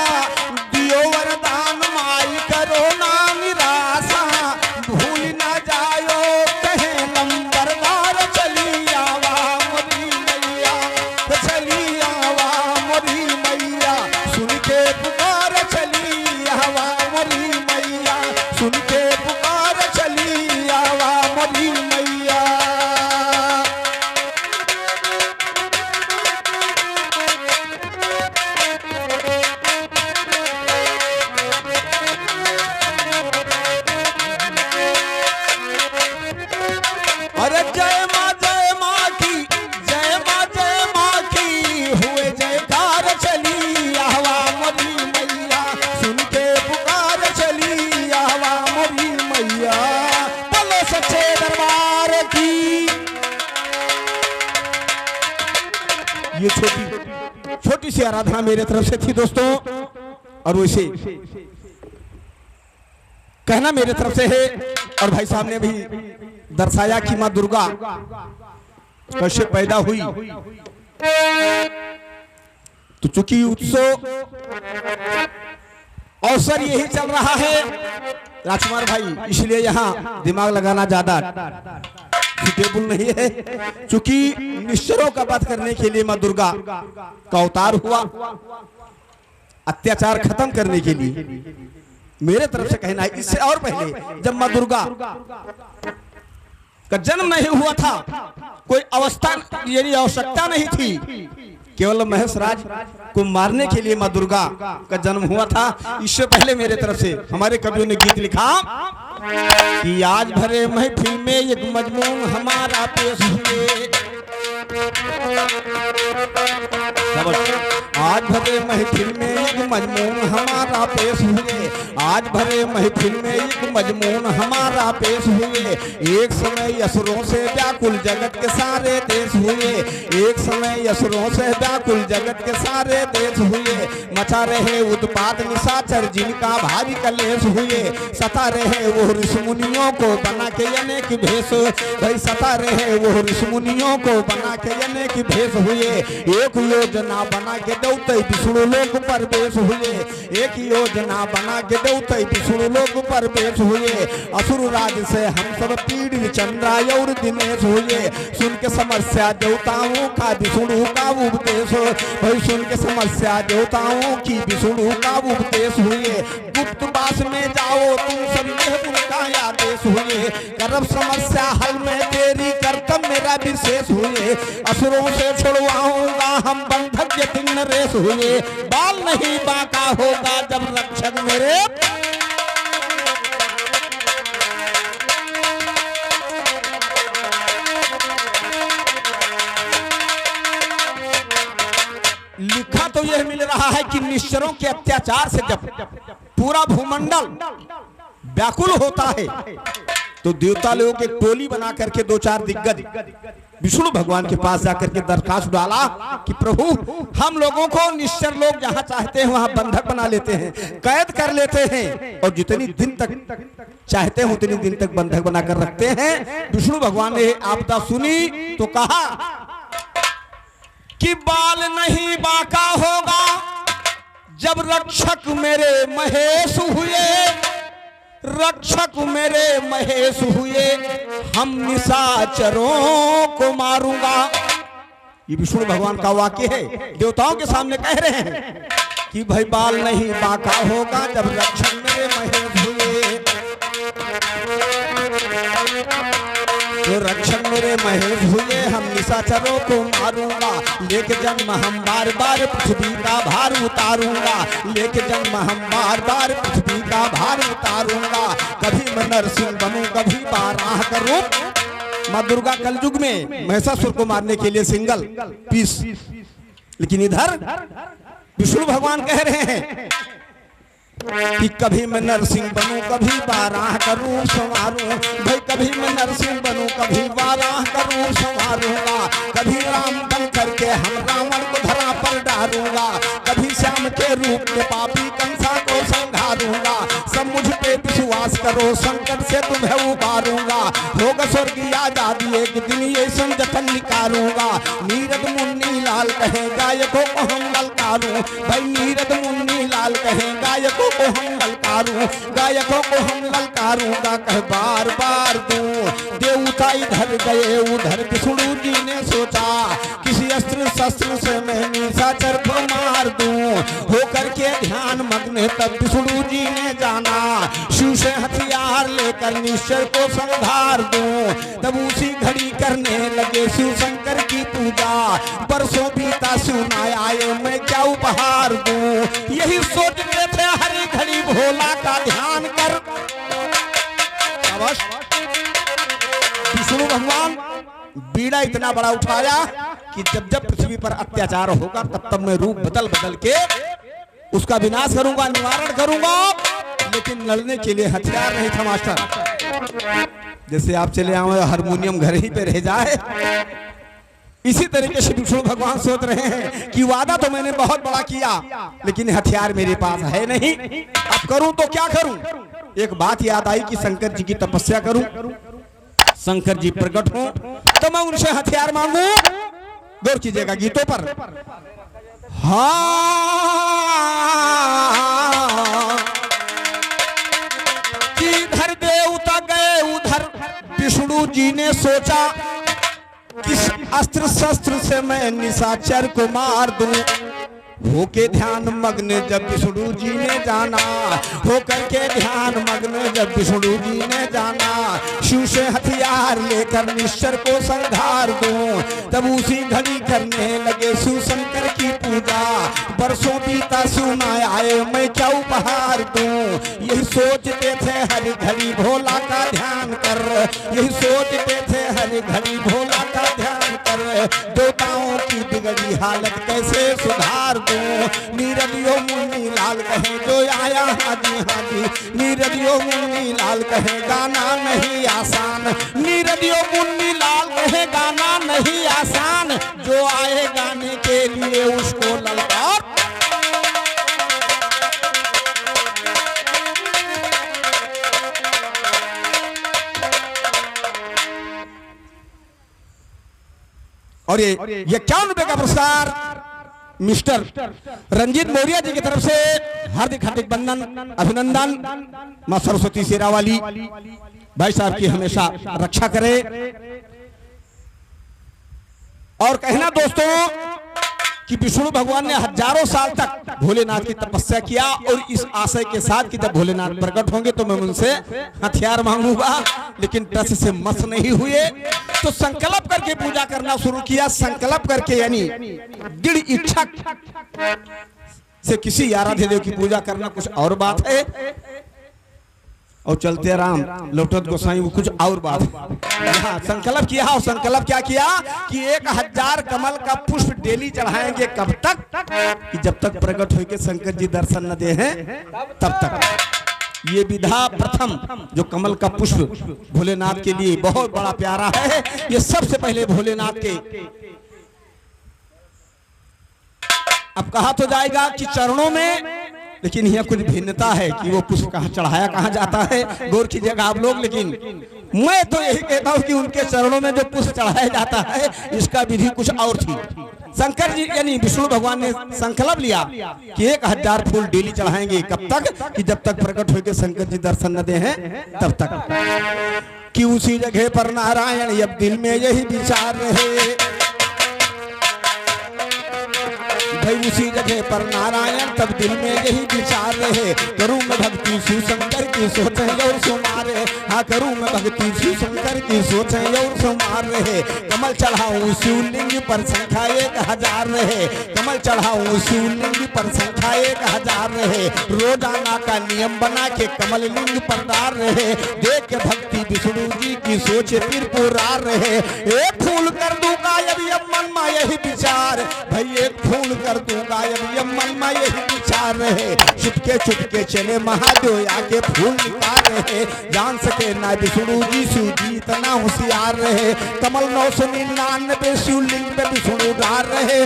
दियो वरदान माई करो ना निराशा, भूल ना जायो कहे नंबरदार चली आवा मोरी मैया, चली आवा मोरी मैया, सुन के पुकार चली आवा मोरी मैया, सुन के पुकार चली आवा मोरी मैया। अरे जय माँ की, जय माँ की, हुए जयकार चली आवा मोरी मैया, सुन के पुकार चली आवा मोरी मैया। बोलो सच्चे दरबार की। ये छोटी सी आराधना मेरे तरफ से थी दोस्तों, और वैसे कहना मेरे तरफ से है, और भाई साहब ने भी दर्शाया कि मां दुर्गा कैसे पैदा हुई। तो चूंकि उत्सव अवसर यही चल रहा है राजकुमार भाई, इसलिए यहाँ दिमाग लगाना ज्यादा सुटेबल नहीं है, चूंकि निश्चरों का वध करने के लिए मां दुर्गा का अवतार हुआ, अत्याचार खत्म करने के लिए मेरे तरफ से कहना है। इससे और पहले जब मां दुर्गा का जन्म नहीं हुआ था, कोई अवस्था यानी आवश्यकता नहीं थी, केवल महेश राज को मारने के लिए मां दुर्गा का जन्म हुआ था। इससे पहले मेरे तरफ से हमारे कवियों ने गीत लिखा कि आज भरे महफिल में एक मजमून हमारा पेश हुए, आज भरे महफिल में एक मजमून हमारा पेश हुए, आज भरे महफिल में एक मजमून हमारा पेश हुए। एक समय असुरों से व्याकुल जगत के सारे देश हुए, एक समय असुरों से व्याकुल जगत के सारे देश हुए। मचा रहे उत्पात निशाचर जिनका भारी कलेश हुए, सता रहे वो ऋषि मुनियों को बना के अनेक भेष, भाई सता रहे वो ऋषि मुनियों को बना के अनेक भेष हुए। एक योजना बना के दो देवते विष्णु लोक परवेश हुए। एक योजना बना के देवते विष्णु लोक परवेश हुए। असुर राज से हम सब पीड़ित चंद्रा और दिनेश हुए। सुन के समस्या देवताओं का विष्णु का उपदेश, भाई सुन के समस्या देवताओं की विष्णु का उपदेश हुए। गुप्त वास में जाओ तुम सब उनका आदेश हुए। करब समस्या हल में तेरी कर्तव्य मेरा विशेष हुए। असुरों से छुड़वाऊंगा हम बंधक यति नरेश हुए। बाल नहीं बांका होगा जब रक्षक मेरे लिखा तो यह मिल रहा है कि निश्चरों के अत्याचार से जब पूरा भूमंडल व्याकुल होता है तो देवता लोगों की टोली बना करके दो चार दिग्गज विष्णु भगवान के पास जाकर के दरखास्त डाला कि प्रभु हम लोगों को निश्चर लोग जहां चाहते हैं वहां बंधक बना लेते हैं, कैद कर लेते हैं और जितनी दिन तक चाहते हैं उतनी दिन तक बंधक बनाकर रखते हैं। विष्णु भगवान ने आपदा सुनी तो कहा कि बाल नहीं बांका होगा जब रक्षक मेरे महेश हुए। रक्षक मेरे महेश हुए हम निशाचरों को मारूंगा। ये विष्णु भगवान का वाक्य है, देवताओं के सामने कह रहे हैं कि भाई बाल नहीं बांका होगा जब रक्षक मेरे महेश हुए। तो रक्षक मेरे महेश हुए हम निशाचरों को मारूंगा। लेके जन्म हम बार बार पृथ्वी का भार उतारूंगा। लेके जन्म हम बार बार पृथ्वी का भार उतारूंगा। कभी मैं नरसिंह बनूं कभी बाराह करूं। माँ दुर्गा कलयुग में महिषासुर को मारने के लिए सिंगल पीस, लेकिन इधर विष्णु भगवान कह रहे हैं कि कभी मैं नरसिंह बनूं कभी बाराह करूं संवारूं। भाई कभी मैं नरसिंह बनूं कभी बाराह करूं संवारूंगा। कभी राम बन करके हम रावण को धरा पर डालूंगा। कभी श्याम के रूप में पापी कंसा को संघारूंगा। सब मुझ पे विश्वास करो संकट से तुम्हें उबारूंगा। होगा स्वर्गीय आजादी एक दिन ये संजतन निकालूंगा। नीरद मुन्नी लाल कहे गायकों को हम ललकारूं। भाई नीरद मुन्नी लाल कहे गायकों को हम ललकारूं। गायकों को हम ललकारूंगा कह बार बार दूं। देवता इधर गए उधर विष्णु जी ने सोचा किसी अस्त्र शस्त्र से मैं निशाचर को मार दूं। होकर के ध्यान मग्न तब विष्णु जी ने जाना शिव से हथियार लेकर निश्चर को संहार दूं। तब उसी घड़ी करने लगे शिव शंकर की पूजा। बरसों बीता शिव न आए मैं क्या उपहार दूं। यही सोचते थे हर घड़ी भोला का ध्यान कर। विष्णु भगवान बीड़ा इतना बड़ा उठाया कि जब जब पृथ्वी पर अत्याचार होगा तब तब मैं रूप बदल बदल के उसका विनाश करूंगा, निवारण करूंगा। लेकिन लड़ने के लिए हथियार नहीं था मास्टर। जैसे आप चले आओ हारमोनियम घर ही पे रह जाए, इसी तरीके से विष्णु भगवान सोच रहे हैं कि वादा तो मैंने बहुत बड़ा किया लेकिन हथियार मेरे पास है नहीं। अब करूं तो क्या करूं। एक बात याद आई कि शंकर जी की तपस्या करूं। शंकर जी प्रकट हो तो मैं उनसे हथियार मांगू। गौर कीजिएगा गीतों पर। हाँ इधर देवता गए उधर विष्णु जी ने सोचा किस अस्त्र शस्त्र से मैं निशाचर को मार दूं। होके ध्यान मग्न जब विष्णु जी ने जाना। होकर के ध्यान मग्न जब विष्णु जी ने जाना शिव से हथियार लेकर निश्चर को संहार दूं। तब उसी घड़ी करने लगे शिव शंकर की पूजा। बरसों बीता शिव न आए मैं क्या उपहार दूं। यही सोचते थे हर घड़ी भोला का ध्यान कर। यही सोचते थे हर घड़ी भोला का ध्यान कर। देवताओं की बिगड़ी हालत कैसे सुधार दूं। नीरदियो मुन्नी लाल कहे जो आया हाजी हाजी। नीरदियो मुन्नी लाल कहे गाना नहीं आसान। नीरदियो मुन्नी लाल कहे गाना नहीं आसान। जो आए गाने के लिए उसको ललकार। और ये 51 रुपए का पुरस्कार मिस्टर रंजीत मौर्य जी की तरफ से हार्दिक हार्दिक वंदन अभिनंदन। मां सरस्वती शेरावाली भाई साहब की हमेशा रक्षा करे। और कहना दोस्तों कि विष्णु भगवान ने हजारों साल तक भोलेनाथ की तपस्या किया और इस आशय के साथ कि जब भोलेनाथ प्रकट होंगे तो मैं उनसे हथियार मांगूंगा, लेकिन टस से मस नहीं हुए तो संकल्प करके पूजा करना शुरू किया। संकल्प करके यानी दृढ़ इच्छा से किसी आराध्य देव की पूजा करना कुछ और बात है, और चलते राम लौटत गोसाई वो कुछ और बात है। यहाँ संकल्प किया, और संकल्प क्या किया कि 1000 कमल का पुष्प डेली चढ़ाएंगे। कब तक? कि जब तक प्रकट होकर शंकर जी दर्शन न दे हैं तब तक। ये विधा प्रथम जो कमल का पुष्प भोलेनाथ के लिए बहुत बड़ा प्यारा है। ये सबसे पहले भोलेनाथ के अब कहा तो जाएगा कि चरणों में, लेकिन यह कुछ भिन्नता है कि वो पुष्प कहाँ चढ़ाया कहाँ जाता है, गौर कीजिएगा आप लोग। लेकिन मैं तो यही कहता हूँ कि उनके चरणों में जो पुष्प चढ़ाया जाता है इसका विधि कुछ और थी। शंकर जी यानी विष्णु भगवान ने संकल्प लिया कि 1000 फूल डेली चढ़ाएंगे। कब तक? कि जब तक प्रकट होकर शंकर जी दर्शन न दे हैं तब तक। कि उसी जगह पर नारायण अब दिल में यही विचार रहे, भाई उसी जगह पर नारायण तब दिल में यही विचार रहे। करूं मैं भक्ति शिव शंकर की सोचे और सुमारे, हाँ करूं मैं भक्ति शिव शंकर की सोचे और सुमार रहे। कमल चढ़ाऊं शिवलिंग पर संख्या 1000 रहे, कमल चढ़ाऊं शिवलिंग पर संख्या 1000 रहे। रोजाना का नियम बना के कमल लिंग पर डार रहे। देख के भक्ति विष्णु जी की सोचे फिर पुरार रहे। एक फूल कर दूंगा अब मन में यही विचार, भाई एक फूल कर दूंगा अब मन में यही विचार रहे। चुपके चुपके चले महादेव आके फूल निकाल रहे। जान सके ना विष्णु जी शिव जी इतना होशियार रहे। कमल 999 शिवलिंग पे विष्णु डार रहे।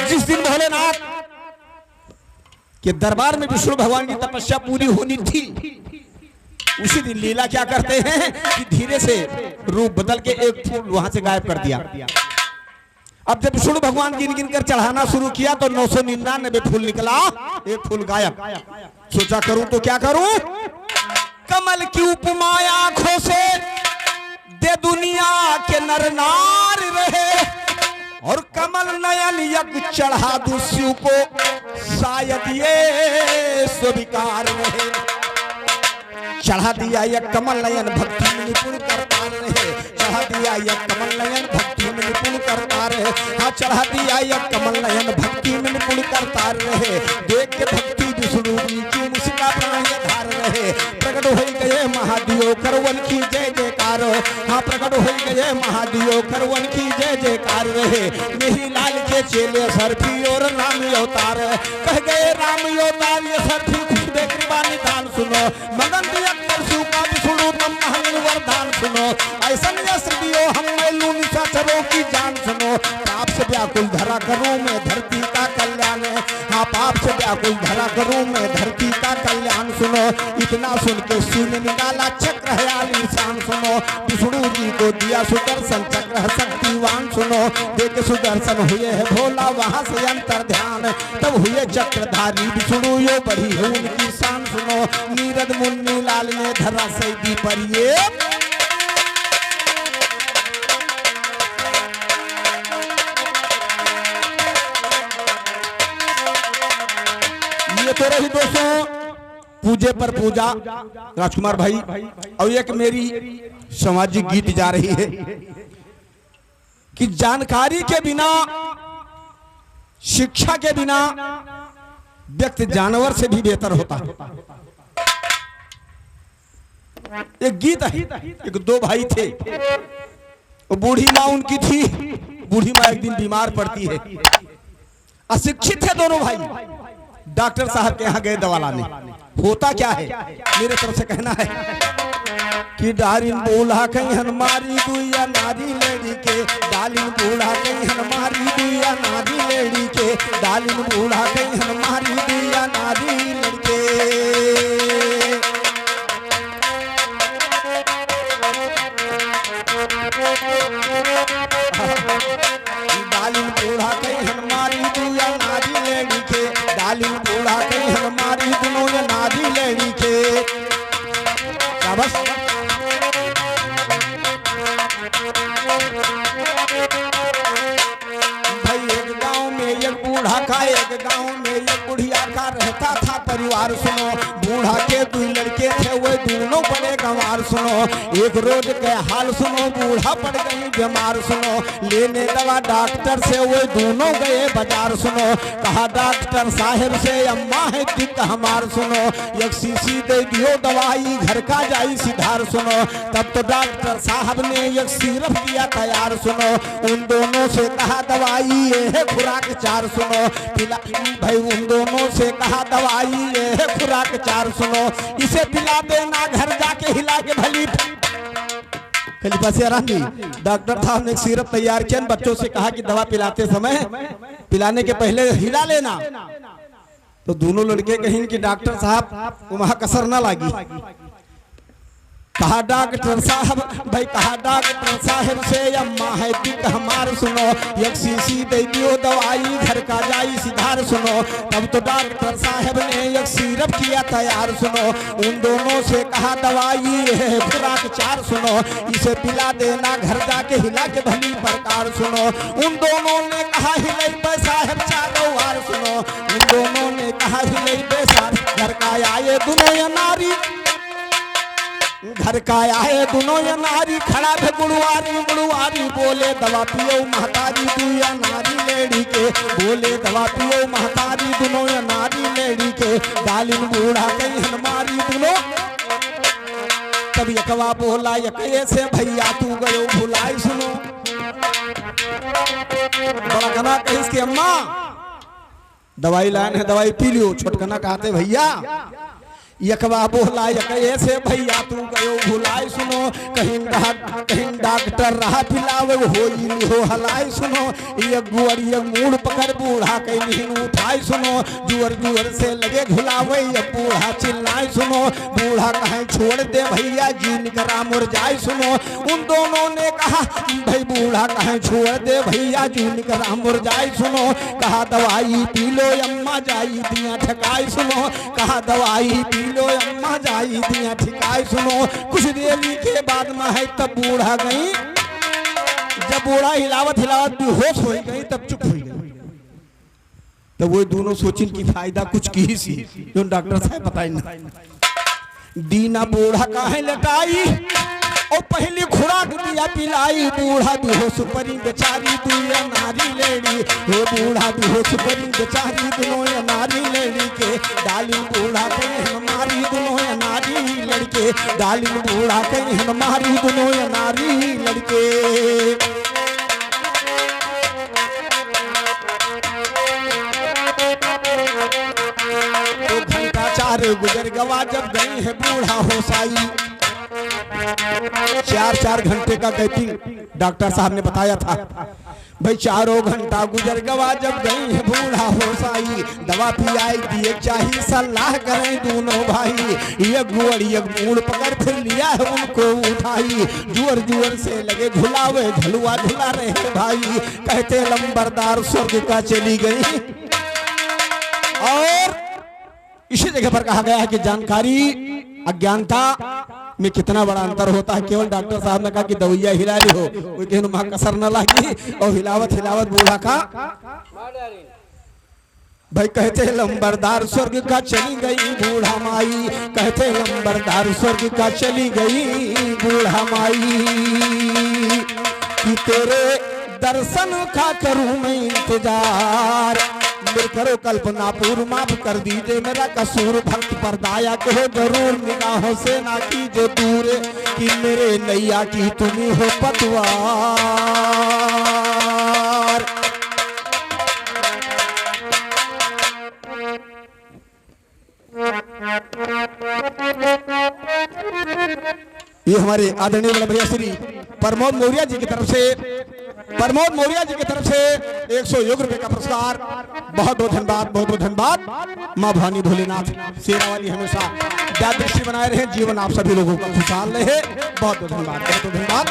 जिस दिन भोलेनाथ के दरबार में विष्णु भगवान की तपस्या पूरी होनी थी, उसी दिन लीला क्या करते हैं कि धीरे से रूप बदल के एक फूल वहां से गायब कर दिया। अब जब विष्णु भगवान गिन गिन कर चढ़ाना शुरू किया तो 999 फूल निकला, एक फूल गायब। सोचा करूं तो क्या करूं? कमल की उपमा आंखों से दे दुनिया के नर नार रहे, और कमल नयन यज्ञ चढ़ा दूं शिव को शायद ये स्वीकार रहे। चढ़ा दिया यह कमल नयन भक्ति में निपुण करता रहे। चढ़ा दिया यह कमल नयन भक्ति में निपुण करता रहे। हाँ चढ़ा दिया यह कमल नयन भक्ति में निपुण करता रहे। देख के भक्ति विष्णु जी की मुस्का प्राण धार रहे। प्रकट हो गए महादेव करवन की जय जयकार, हाँ प्रकट हो गए महादेव करवन की जय जयकार रहे। मेरी लाल के चेले सरफी और राम अवतार, कह गए राम अवतार ये सरफी खुद कृपा निदान सुनो। मगन शिव का विष्णु तम वरदान सुनो। ऐसा दियो हम निशाचरों की जान सुनो। पाप से व्याकुल धरा करूं मैं धरती का कल्याण, हाँ पाप से व्याकुल धरा करूं मैं धरती का कल्याण सुनो। इतना सुन के शिव ने निकाला चक्र है आलीशान सुनो। विष्णु जी को दिया सुदर्शन चक्र है शक्तिवान सुनो। देख सुदर्शन हुए है भोला वहां से अंतर ध्यान, तब हुए चक्रधारी विष्णु यो बढ़ी है उनकी शान सुनो। नीरद मुन्नी लाल ने धरा सैदी पर ये तो रही दोस्तों पूजे पर पूजा राजकुमार भाई। और एक मेरी सामाजिक गीत जा रही है कि जानकारी के बिना, शिक्षा के बिना व्यक्ति जानवर से भी बेहतर होता है। एक गीत है, एक 2 भाई थे, वो बूढ़ी माँ उनकी थी। बूढ़ी माँ एक दिन बीमार पड़ती है। अशिक्षित है दोनों भाई, डॉक्टर साहब के यहाँ गए दवा लाने। होता क्या है, मेरे तरफ से कहना है कि डालिन बूढ़ा कहीं हमारी दुइया नारी लेडी के, डालिन बूढ़ा कहीं हमारी दुइया नारी लेडी के, डालिन बूढ़ा कहीं हमारी दुइया नारी लड़के। डालिन बूढ़ा कहीं हमारी बूढ़ा का एक गांव में एक बुढ़िया का रहता था परिवार सुनो। बूढ़ा के 2 लड़के थे वे दोनों बड़े गंवार सुनो। एक रोज के हाल सुनो, बूढ़ा पड़ गई बीमार सुनो। लेने दवा डॉक्टर से वे दोनों गए बाजार सुनो। कहा डॉक्टर साहब से अम्मा है दिक्कत हमार सुनो, एक शीशी दे दियो दवाई घर का जाई सिधार सुनो। तब तो डॉक्टर साहब ने एक सिरप दिया तैयार सुनो। उन दोनों से कहा दवाई ये है खुराक 4 सुनो। पिला भाई उन दोनों से कहा दवाई ये है खुराक 4 सुनो। इसे पिला देना घर जाके हिला के भली खलीफा से आराम जी। डॉक्टर साहब ने एक सिरप तैयार किया, बच्चों से कहा कि दवा पिलाते समय पिलाने के पहले हिला लेना। तो दोनों लड़के कहीं कि डॉक्टर साहब वहां कसर ना लगी। कहा डॉक्टर साहब भाई, कहा डॉक्टर साहब से अम्मा है दिक हमार सुनो, एक शीशी दे दियो दवाई घर का जाई सिधार सुनो। तब तो डॉक्टर साहब ने एक सिरप किया तैयार सुनो। उन दोनों से कहा दवाई है खुराक 4 सुनो, इसे पिला देना घर जाके हिला के भली प्रकार सुनो। उन दोनों ने कहा हिलाई साहब 4 वार सुनो। उन दोनों ने कहा हिलाई साहब घर का आए दोनों या नारी, घर का आए दोनों या नारी। खड़ा थे गुड़वारी गुड़वारी बोले दवा पियो महतारी दुया नारी लेडी के। बोले दवा पियो महतारी दोनों या नारी लेडी के। डालिन बूढ़ा कहीं हमारी दोनों। तब यकवा बोला यकये से भैया तू गयो भुलाई सुनो। बड़ा गना कहीं इसके अम्मा दवाई लाइन है दवाई पी लियो। छोटकना कहते भैया यकवा बोला यकये से भैया तू गयो भुलाई सुनो। कहीं डॉक्टर रहा पिलावे हो हलाई सुनो। ये गुअर ये मूड पकड़ बूढ़ा कहीं उठाई सुनो। जुअर जुअर से लगे झुलावे ये बूढ़ा चिल्लाई सुनो। बूढ़ा कहीं छोड़ दे भैया जी निकरा मुरझाई सुनो। उन दोनों ने कहा भाई बूढ़ा कहीं छोड़ दे भैया जी निकरा मुरझाई सुनो। कहा दवाई पी लो अम्मा जाई दिया ठकाई सुनो। कहा दवाई पी लो अम्मा जाई दिया ठिकाई सुनो। कुछ देर के बाद में है तब बूढ़ा गई। जब बूढ़ा हिलावत हिलावत बेहोश हो गई तब चुप हो गई। तब वो दोनों सोचिन की फायदा कुछ की सी जो डॉक्टर साहब बताई ना। दीना बूढ़ा काहे लटाई और पहली खुराक दिया पिलाई। बूढ़ा बेहोश परी बेचारी दुनिया नारी लेडी। वो बूढ़ा बेहोश परी बेचारी दोनों नारी लेडी के। डाली बूढ़ा कहीं हमारी दोनों नारी लड़के। डाली बूढ़ा कहीं हमारी दोनों नारी लड़के। 2 घंटा 4 गुजर गवा जब गई है बूढ़ा होसाई। 4 घंटे का गैपिंग डॉक्टर साहब ने बताया था भाई। 4 घंटा गुजर गवा जब गई है बूढ़ा होसाई। दवा पियाई दिए चाहिए सलाह करें दोनों भाई। ये गुअर ये मूड पकड़ फिर लिया है उनको उठाई। जुअर जुअर से लगे झुलावे झलुआ झुला रहे भाई। कहते लंबरदार स्वर्ग का चली गई। और इसी जगह पर कहा गया है कि जानकारी अज्ञानता में कितना बड़ा अंतर होता है। केवल डॉक्टर साहब ने कहा कि दवाइया हिला ली हो, कोई वहां कसर न लगी और हिलावत हिलावत बूढ़ा का भाई। कहते लंबरदार स्वर्ग का चली गई बूढ़ा माई। कहते लंबरदार स्वर्ग का चली गई बूढ़ा माई। कि तेरे दर्शन का करूं मैं इंतजार। मेरे करो कल्पना पूर्व माफ कर दीजिए मेरा कसूर। भक्त पर दाया कहो जरूर निगाहों से ना कीजिए दूर। कि मेरे नैया की तुम्ही हो पतवार। ये हमारे आदरणीय बड़े भैया श्री प्रमोद मौर्य जी की तरफ से 100 योग रुपए का पुरस्कार। बहुत बहुत धन्यवाद, बहुत बहुत धन्यवाद। माँ भवानी भोलेनाथ सेना वाली हमेशा दृष्टि बनाए रहे, जीवन आप सभी लोगों का खुशहाल रहे। बहुत बहुत धन्यवाद, बहुत बहुत धन्यवाद।